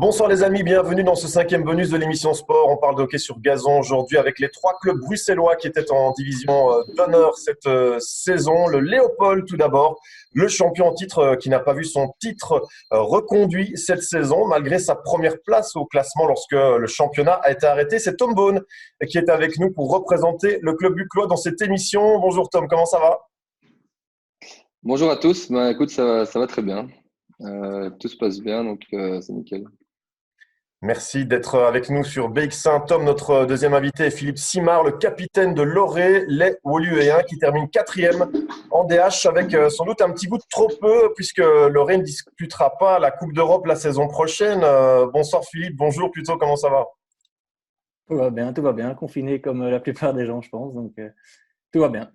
Bonsoir les amis, bienvenue dans ce cinquième bonus de l'émission Sport. On parle de hockey sur gazon aujourd'hui avec les trois clubs bruxellois qui étaient en division d'honneur cette saison. Le Léopold tout d'abord, le champion en titre qui n'a pas vu son titre reconduit cette saison malgré sa première place au classement lorsque le championnat a été arrêté. C'est Tom Bone qui est avec nous pour représenter le club buclois dans cette émission. Bonjour Tom, comment ça va? Bonjour à tous, écoute, ça va très bien. Tout se passe bien, donc c'est nickel. Merci d'être avec nous sur BX1. Tom, notre deuxième invité est Philippe Simard, le capitaine de Loré, les Woluvéens, qui termine quatrième en DH avec sans doute un petit goût de trop peu, puisque Loré ne disputera pas la Coupe d'Europe la saison prochaine. Bonsoir Philippe, bonjour plutôt, comment ça va? Tout va bien, confiné comme la plupart des gens, je pense, donc tout va bien.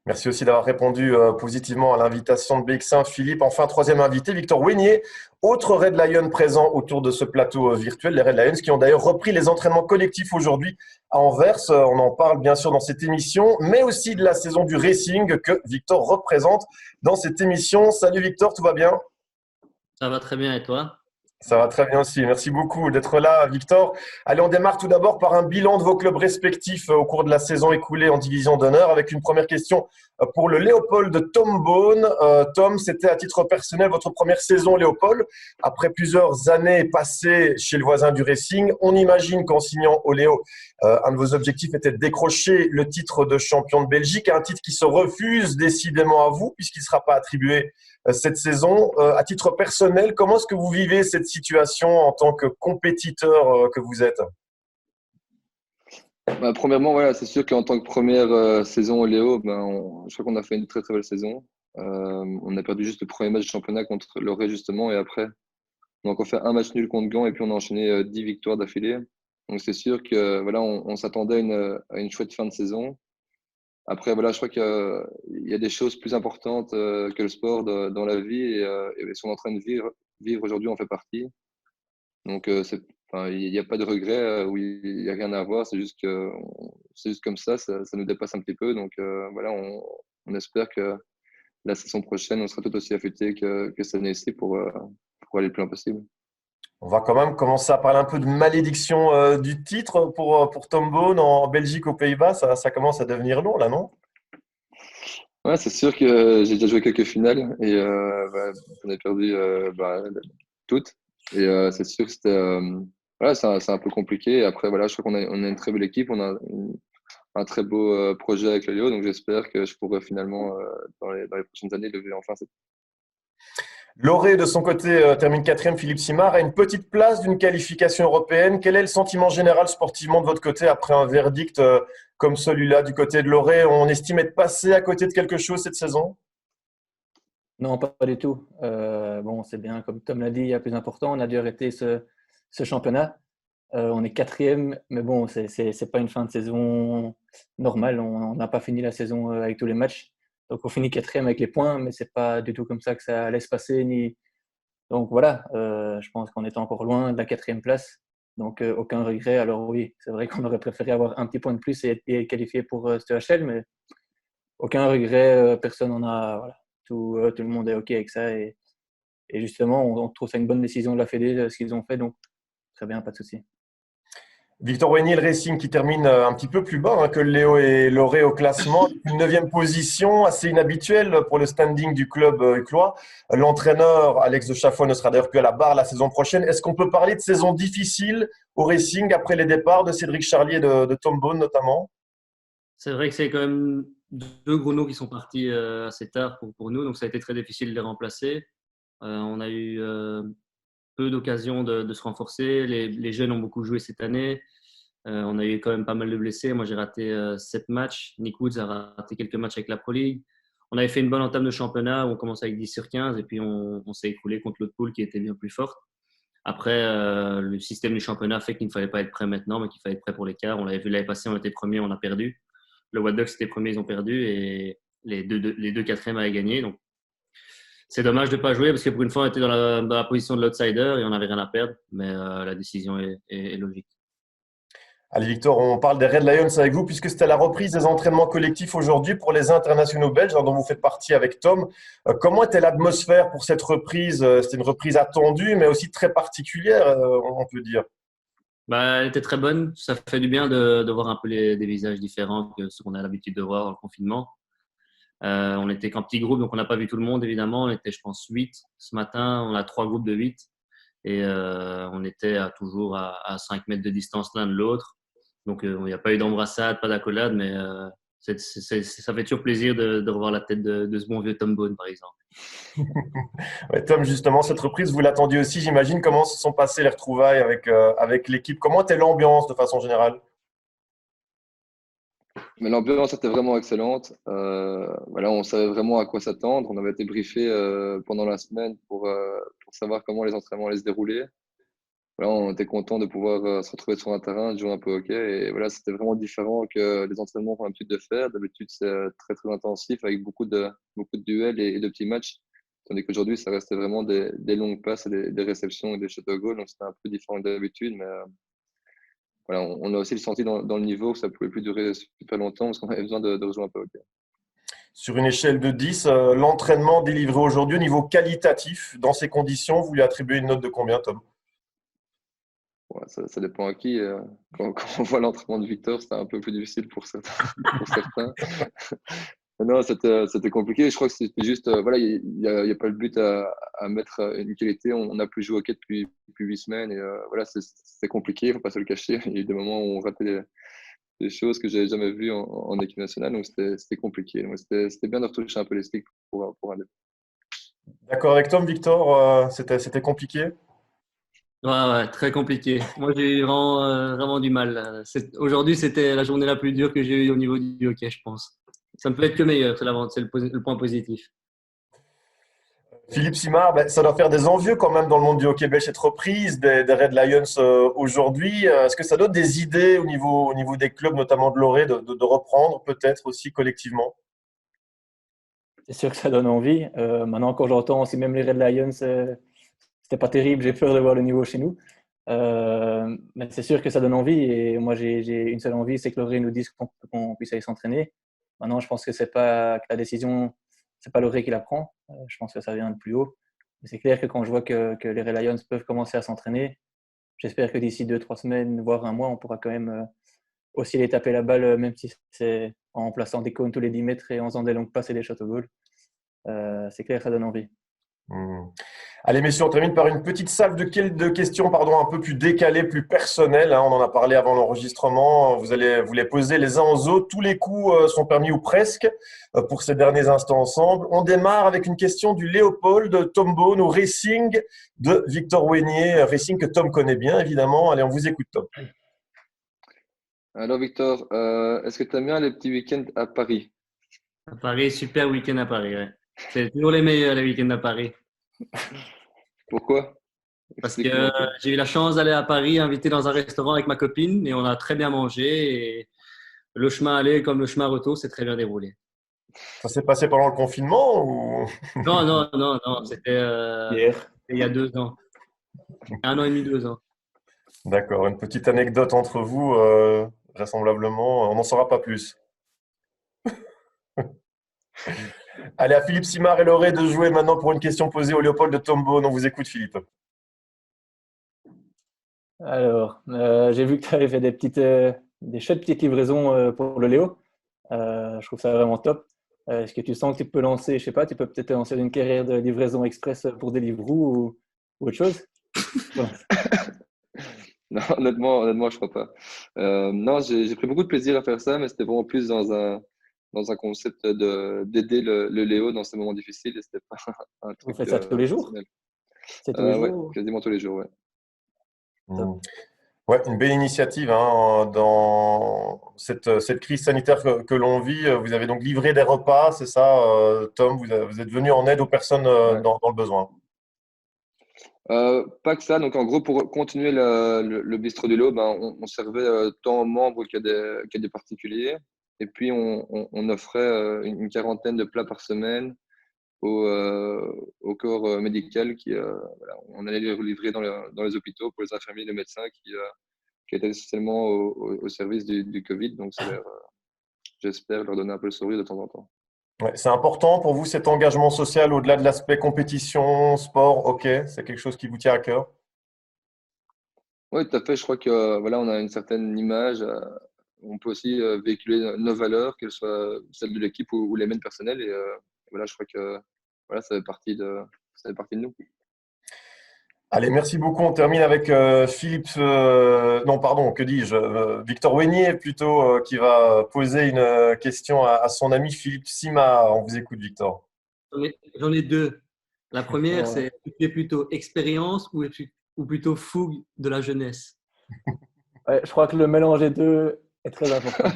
Merci aussi d'avoir répondu positivement à l'invitation de BX1, Philippe. Enfin, troisième invité, Victor Wenier, autre Red Lion présent autour de ce plateau virtuel. Les Red Lions qui ont d'ailleurs repris les entraînements collectifs aujourd'hui à Anvers. On en parle bien sûr dans cette émission, mais aussi de la saison du Racing que Victor représente dans cette émission. Salut Victor, tout va bien? Ça va très bien et toi? Ça va très bien aussi. Merci beaucoup d'être là, Victor. Allez, on démarre tout d'abord par un bilan de vos clubs respectifs au cours de la saison écoulée en division d'honneur avec une première question pour le Léopold de Tom Bone. Tom, c'était à titre personnel votre première saison Léopold. Après plusieurs années passées chez le voisin du Racing, on imagine qu'en signant au Léo, un de vos objectifs était de décrocher le titre de champion de Belgique, un titre qui se refuse décidément à vous puisqu'il ne sera pas attribué cette saison. À titre personnel, comment est-ce que vous vivez cette situation en tant que compétiteur que vous êtes? Premièrement, voilà, c'est sûr qu'en tant que première saison au Léo, je crois qu'on a fait une très très belle saison. On a perdu juste le premier match de championnat contre Loré justement, et après, on a encore fait un match nul contre Gand, et puis on a enchaîné 10 victoires d'affilée. Donc c'est sûr que voilà, on s'attendait à une chouette fin de saison. Après, voilà, je crois qu'il y a des choses plus importantes que le sport dans la vie, et ce qu'on est en train de vivre aujourd'hui en fait partie. Donc, il n'y a pas de regret ou il n'y a rien à voir. C'est juste comme ça nous dépasse un petit peu. Donc, voilà, on espère que la saison prochaine, on sera tout aussi affûté que cette année-ci pour aller le plus loin possible. On va quand même commencer à parler un peu de malédiction du titre pour Tom Bone en Belgique, aux Pays-Bas. Ça commence à devenir long, là, non? Ouais, c'est sûr que j'ai déjà joué quelques finales et j'en ai perdu toutes. Et c'est sûr que voilà, c'est un peu compliqué. Et après, voilà, je crois qu'on a une très belle équipe. On a un très beau projet avec le Léo. Donc, j'espère que je pourrai finalement, dans les prochaines années, lever enfin cette. Loré, de son côté, termine quatrième. Philippe Simard a une petite place d'une qualification européenne. Quel est le sentiment général sportivement de votre côté après un verdict comme celui-là du côté de Loré? On estime être passé à côté de quelque chose cette saison? Non, pas du tout. Bon, c'est bien, comme Tom l'a dit, il y a plus important. On a dû arrêter ce championnat. On est quatrième, mais bon, c'est pas une fin de saison normale. On n'a pas fini la saison avec tous les matchs. Donc, on finit quatrième avec les points, mais c'est pas du tout comme ça que ça allait se passer. Donc, voilà, je pense qu'on est encore loin de la quatrième place. Donc, aucun regret. Alors oui, c'est vrai qu'on aurait préféré avoir un petit point de plus et être qualifié pour ce HL, mais aucun regret. Personne n'en a. Voilà. Tout le monde est OK avec ça. Et justement, on trouve ça une bonne décision de la Fédé, ce qu'ils ont fait. Donc, très bien, pas de souci. Victor Wenier, le Racing qui termine un petit peu plus bas que Léo et Loré au classement. Une neuvième position, assez inhabituelle pour le standing du club éclois. L'entraîneur, Alex de Chaffois, ne sera d'ailleurs plus à la barre la saison prochaine. Est-ce qu'on peut parler de saison difficile au Racing après les départs de Cédric Charlier et de Tom Bone notamment? C'est vrai que c'est quand même deux gros noms qui sont partis assez tard pour nous, donc ça a été très difficile de les remplacer. On a eu peu d'occasions de se renforcer. Les jeunes ont beaucoup joué cette année. On a eu quand même pas mal de blessés. Moi, j'ai raté 7 matchs. Nick Woods a raté quelques matchs avec la Pro League. On avait fait une bonne entame de championnat où on commençait avec 10 sur 15 et puis on s'est écroulé contre l'autre poule qui était bien plus forte. Après, le système du championnat fait qu'il ne fallait pas être prêt maintenant, mais qu'il fallait être prêt pour les quarts. On l'avait vu l'année passée, on était premier, on a perdu. Le Wild Ducks était premier, ils ont perdu et les deux quatrièmes avaient gagné. Donc, c'est dommage de ne pas jouer parce que pour une fois, on était dans la position de l'outsider et on n'avait rien à perdre. Mais la décision est logique. Allez Victor, on parle des Red Lions avec vous puisque c'était la reprise des entraînements collectifs aujourd'hui pour les internationaux belges dont vous faites partie avec Tom. Comment était l'atmosphère pour cette reprise? C'était une reprise attendue mais aussi très particulière, on peut dire. Bah, elle était très bonne. Ça fait du bien de voir un peu des visages différents que ce qu'on a l'habitude de voir dans le confinement. On était qu'en petit groupe, donc on n'a pas vu tout le monde évidemment. On était, je pense, 8 ce matin. On a 3 groupes de 8 et on était toujours à 5 mètres de distance l'un de l'autre. Donc il n'y a pas eu d'embrassade, pas d'accolade, mais ça fait toujours plaisir de revoir la tête de ce bon vieux Tom Bone, par exemple. Ouais, Tom, justement, cette reprise, vous l'attendiez aussi, j'imagine. Comment se sont passées les retrouvailles avec l'équipe? Comment était l'ambiance de façon générale? Mais l'ambiance était vraiment excellente. Voilà, on savait vraiment à quoi s'attendre. On avait été briefé pendant la semaine pour savoir comment les entraînements allaient se dérouler. Voilà, on était content de pouvoir se retrouver sur un terrain, de jouer un peu au hockey. Et voilà, c'était vraiment différent que les entraînements qu'on a l'habitude de faire. D'habitude, c'est très, très intensif avec beaucoup de duels et de petits matchs. Tandis qu'aujourd'hui, ça restait vraiment des longues passes et des réceptions et des shots au goal. Donc, c'était un peu différent d'habitude. Mais voilà, on a aussi le senti dans le niveau que ça ne pouvait plus durer super longtemps parce qu'on avait besoin de rejouer un peu au hockey. Sur une échelle de 10, l'entraînement délivré aujourd'hui au niveau qualitatif, dans ces conditions, vous lui attribuez une note de combien, Tom? Ouais, ça dépend à qui. Quand on voit l'entraînement de Victor, c'était un peu plus difficile pour certains. Pour certains. Non, c'était compliqué. Je crois que c'était juste, voilà, il y a pas le but à mettre une qualité. On n'a plus joué au hockey depuis 8 semaines et voilà, c'est compliqué, il ne faut pas se le cacher. Il y a eu des moments où on ratait des choses que j'avais jamais vues en équipe nationale, donc c'était compliqué. Donc c'était bien de retoucher un peu les sticks pour un début. D'accord avec Tom, Victor, c'était compliqué? Ouais, très compliqué. Moi, j'ai eu vraiment du mal. Aujourd'hui, c'était la journée la plus dure que j'ai eue au niveau du hockey, je pense. Ça ne peut être que meilleur, c'est le point positif. Philippe Simard, ben, ça doit faire des envieux quand même dans le monde du hockey belge, cette reprise des Red Lions aujourd'hui. Est-ce que ça donne des idées au niveau des clubs, notamment de Loré, de reprendre peut-être aussi collectivement? C'est sûr que ça donne envie. Maintenant, quand j'entends aussi même les Red Lions, c'était pas terrible, j'ai peur de voir le niveau chez nous. Mais c'est sûr que ça donne envie et moi j'ai une seule envie, c'est que Loré nous dise qu'on puisse aller s'entraîner. Maintenant, je pense que c'est pas que la décision, c'est pas Loré qui la prend. Je pense que ça vient de plus haut. Mais c'est clair que quand je vois que les Red Lions peuvent commencer à s'entraîner, j'espère que d'ici 2-3 semaines, voire un mois, on pourra quand même aussi les taper la balle, même si c'est en plaçant des cônes tous les 10 mètres et en faisant des longues passes et des shots au goal. C'est clair, ça donne envie. Hmm. Allez, messieurs, on termine par une petite salve de questions un peu plus décalées, plus personnelles, hein. On en a parlé avant l'enregistrement. Vous allez vous les poser les uns aux autres. Tous les coups sont permis ou presque pour ces derniers instants ensemble. On démarre avec une question du Léopold de Tom Bone au Racing de Victor Wenier. Racing que Tom connaît bien, évidemment. Allez, on vous écoute, Tom. Alors Victor, est-ce que tu aimes bien les petits week-ends à Paris? À Paris, super week-end à Paris. Ouais. C'est toujours les meilleurs, les week-ends à Paris. Pourquoi? Parce que Explique-moi un peu. j'ai eu la chance d'aller à Paris, invité dans un restaurant avec ma copine, et on a très bien mangé. Et le chemin aller comme le chemin retour, c'est très bien déroulé. Ça s'est passé pendant le confinement ou… Non, non, non, non, c'était Hier. il y a 2 ans. 1 an et demi, 2 ans. D'accord, une petite anecdote entre vous, vraisemblablement. On n'en saura pas plus. Allez, à Philippe Simard et Loré de jouer maintenant pour une question posée au Léopold de Tombeau. On vous écoute, Philippe. Alors, j'ai vu que tu avais fait des chouettes petites livraisons pour le Léo. Je trouve ça vraiment top. Est-ce que tu sens que tu peux lancer, je sais pas, tu peux peut-être lancer une carrière de livraison express pour Deliveroo ou autre chose? Voilà. Non, honnêtement, je crois pas. Non, j'ai pris beaucoup de plaisir à faire ça, mais c'était vraiment plus dans un concept d'aider le Léo dans ces moments difficiles et c'était pas un Vous truc faites ça tous les jours? personnel. C'est tous les Ouais, jours? quasiment tous les jours, ouais. Top. Hmm. Ouais, une belle initiative hein, dans cette crise sanitaire que l'on vit. Vous avez donc livré des repas, c'est ça, Tom? Vous êtes venu en aide aux personnes Ouais. dans le besoin. Pas que ça. Donc, en gros, pour continuer le bistrot du Léo, ben, on servait tant aux membres qu'à des particuliers. Et puis, on offrait une quarantaine de plats par semaine au corps médical voilà, on allait les livrer dans les hôpitaux pour les infirmiers et les médecins qui a été essentiellement au service du Covid. Donc, j'espère leur donner un peu le sourire de temps en temps. Ouais, c'est important pour vous cet engagement social au-delà de l'aspect compétition, sport, hockey, c'est quelque chose qui vous tient à cœur? Oui, tout à fait. Je crois que voilà, on a une certaine image. On peut aussi véhiculer nos valeurs, qu'elles soient celles de l'équipe ou les miennes personnelles. Et voilà, je crois que voilà, ça fait partie de nous. Allez, merci beaucoup. On termine avec Philippe, non, pardon, que dis-je, Victor Wenier plutôt, qui va poser une question à son ami Philippe Sima. On vous écoute, Victor. J'en ai deux. La première, Ouais. c'est tu es plutôt expérience ou plutôt fougue de la jeunesse? Ouais, je crois que le mélange des deux est très important.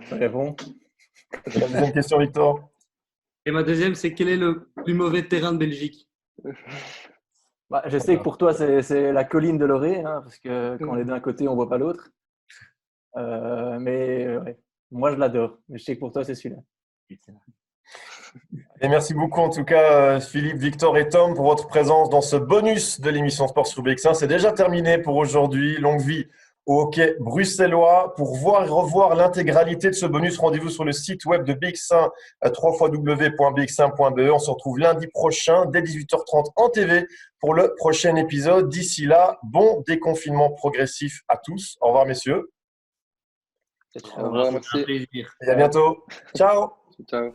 Ça répond. Et la deuxième question, Victor. Et ma deuxième, c'est quel est le plus mauvais terrain de Belgique? Bah, je sais que pour toi, c'est la colline de Loré, hein, parce que quand on est d'un côté, on ne voit pas l'autre. Mais ouais, moi, je l'adore. Mais je sais que pour toi, c'est celui-là. Et merci beaucoup en tout cas Philippe, Victor et Tom pour votre présence dans ce bonus de l'émission Sport sur BX1. C'est déjà terminé pour aujourd'hui. Longue vie au hockey bruxellois. Pour voir et revoir l'intégralité de ce bonus, rendez-vous sur le site web de BX1 www.bx1.be. On se retrouve lundi prochain dès 18h30 en TV pour le prochain épisode. D'ici là, bon déconfinement progressif à tous. Au revoir messieurs. Au revoir, merci. Un plaisir. Et à bientôt. Ciao. Ciao.